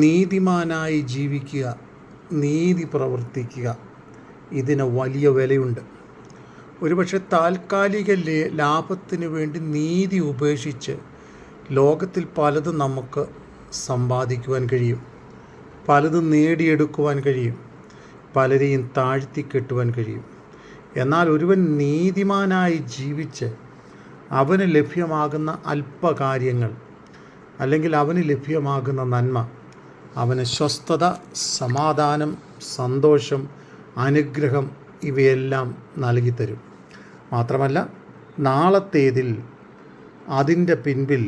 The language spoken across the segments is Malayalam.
നീതിമാനായി ജീവിക്കുക, നീതി പ്രവർത്തിക്കുക, ഇതിന് വലിയ വിലയുണ്ട്. ഒരുപക്ഷെ താൽക്കാലിക ലാഭത്തിന് വേണ്ടി നീതി ഉപേക്ഷിച്ച് ലോകത്തിൽ പലതും നമുക്ക് സമ്പാദിക്കുവാൻ കഴിയും, പലതും നേടിയെടുക്കുവാൻ കഴിയും, പലരെയും താഴ്ത്തിക്കെട്ടുവാൻ കഴിയും. എന്നാൽ ഒരുവൻ നീതിമാനായി ജീവിച്ച് അവന് ലഭ്യമാകുന്ന അല്പകാര്യങ്ങൾ അല്ലെങ്കിൽ അവന് ലഭ്യമാകുന്ന നന്മ അവന് സ്വസ്ഥത, സമാധാനം, സന്തോഷം, അനുഗ്രഹം ഇവയെല്ലാം നൽകിത്തരും. മാത്രമല്ല, നാളത്തേതിൽ അതിൻ്റെ പിൻപിൽ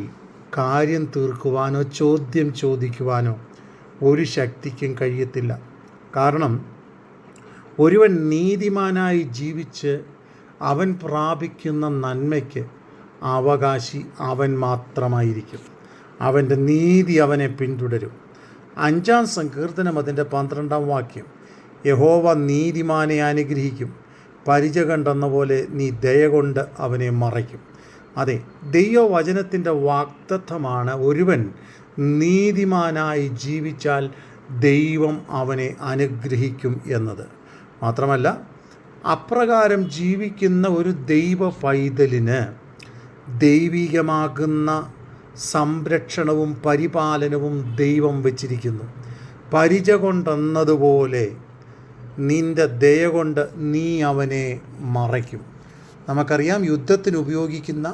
കാര്യം തീർക്കുവാനോ ചോദ്യം ചോദിക്കുവാനോ ഒരു ശക്തിക്കും കഴിയത്തില്ല. കാരണം ഒരുവൻ നീതിമാനായി ജീവിച്ച് അവൻ പ്രാപിക്കുന്ന നന്മയ്ക്ക് അവകാശി അവൻ മാത്രമായിരിക്കും. അവൻ്റെ നീതി അവനെ പിന്തുടരും. 5-ാം സങ്കീർത്തനം അതിൻ്റെ 12-ാം വാക്യം, യഹോവ നീതിമാനെ അനുഗ്രഹിക്കും, പരിച കണ്ടെന്ന പോലെ നീ ദയ കൊണ്ട് അവനെ മറയ്ക്കും. അതെ, ദൈവവചനത്തിൻ്റെ വാഗ്ദത്തമാണ് ഒരുവൻ നീതിമാനായി ജീവിച്ചാൽ ദൈവം അവനെ അനുഗ്രഹിക്കും എന്നത്. മാത്രമല്ല, അപ്രകാരം ജീവിക്കുന്ന ഒരു ദൈവ പൈതലിന് ദൈവികമാകുന്ന സംരക്ഷണവും പരിപാലനവും ദൈവം വച്ചിരിക്കുന്നു. പരിച കൊണ്ടെന്നതുപോലെ നിൻ്റെ ദയ കൊണ്ട് നീ അവനെ മറയ്ക്കും. നമുക്കറിയാം, യുദ്ധത്തിന് ഉപയോഗിക്കുന്ന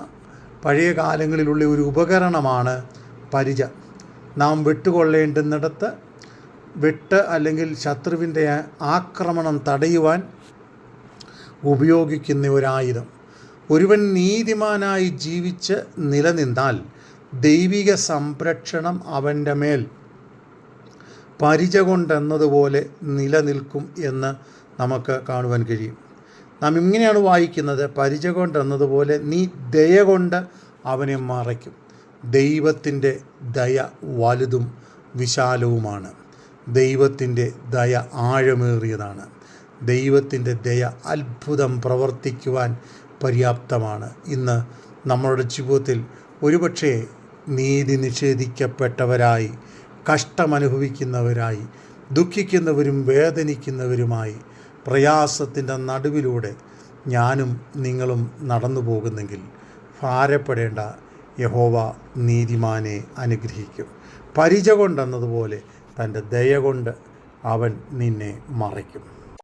പഴയ കാലങ്ങളിലുള്ള ഒരു ഉപകരണമാണ് പരിച. നാം വിട്ടുകൊള്ളേണ്ടുന്നിടത്ത് വിട്ട് അല്ലെങ്കിൽ ശത്രുവിൻ്റെ ആക്രമണം തടയുവാൻ ഉപയോഗിക്കുന്ന ഒരായുധം. ഒരുവൻ നീതിമാനായി ജീവിച്ച് നിലനിന്നാൽ ദൈവിക സംരക്ഷണം അവൻ്റെ മേൽ പരിച കൊണ്ടെന്നതുപോലെ നിലനിൽക്കും എന്ന് നമുക്ക് കാണുവാൻ കഴിയും. നാം ഇങ്ങനെയാണ് വായിക്കുന്നത്, പരിച കൊണ്ടെന്നതുപോലെ നീ ദയ കൊണ്ട് അവനെ മറയ്ക്കും. ദൈവത്തിൻ്റെ ദയ വലുതും വിശാലവുമാണ്. ദൈവത്തിൻ്റെ ദയ ആഴമേറിയതാണ്. ദൈവത്തിൻ്റെ ദയ അത്ഭുതം പ്രവർത്തിക്കുവാൻ പര്യാപ്തമാണ്. ഇന്ന് നമ്മളുടെ ജീവിതത്തിൽ ഒരുപക്ഷെ നീതി നിഷേധിക്കപ്പെട്ടവരായി, കഷ്ടമനുഭവിക്കുന്നവരായി, ദുഃഖിക്കുന്നവരും വേദനിക്കുന്നവരുമായി പ്രയാസത്തിൻ്റെ നടുവിലൂടെ ഞാനും നിങ്ങളും നടന്നു പോകുന്നെങ്കിൽ ഭാരപ്പെടേണ്ട, യഹോവ നീതിമാനെ അനുഗ്രഹിക്കും. പരിച കൊണ്ടെന്നതുപോലെ തൻ്റെ ദയ കൊണ്ട് അവൻ നിന്നെ മറയ്ക്കും.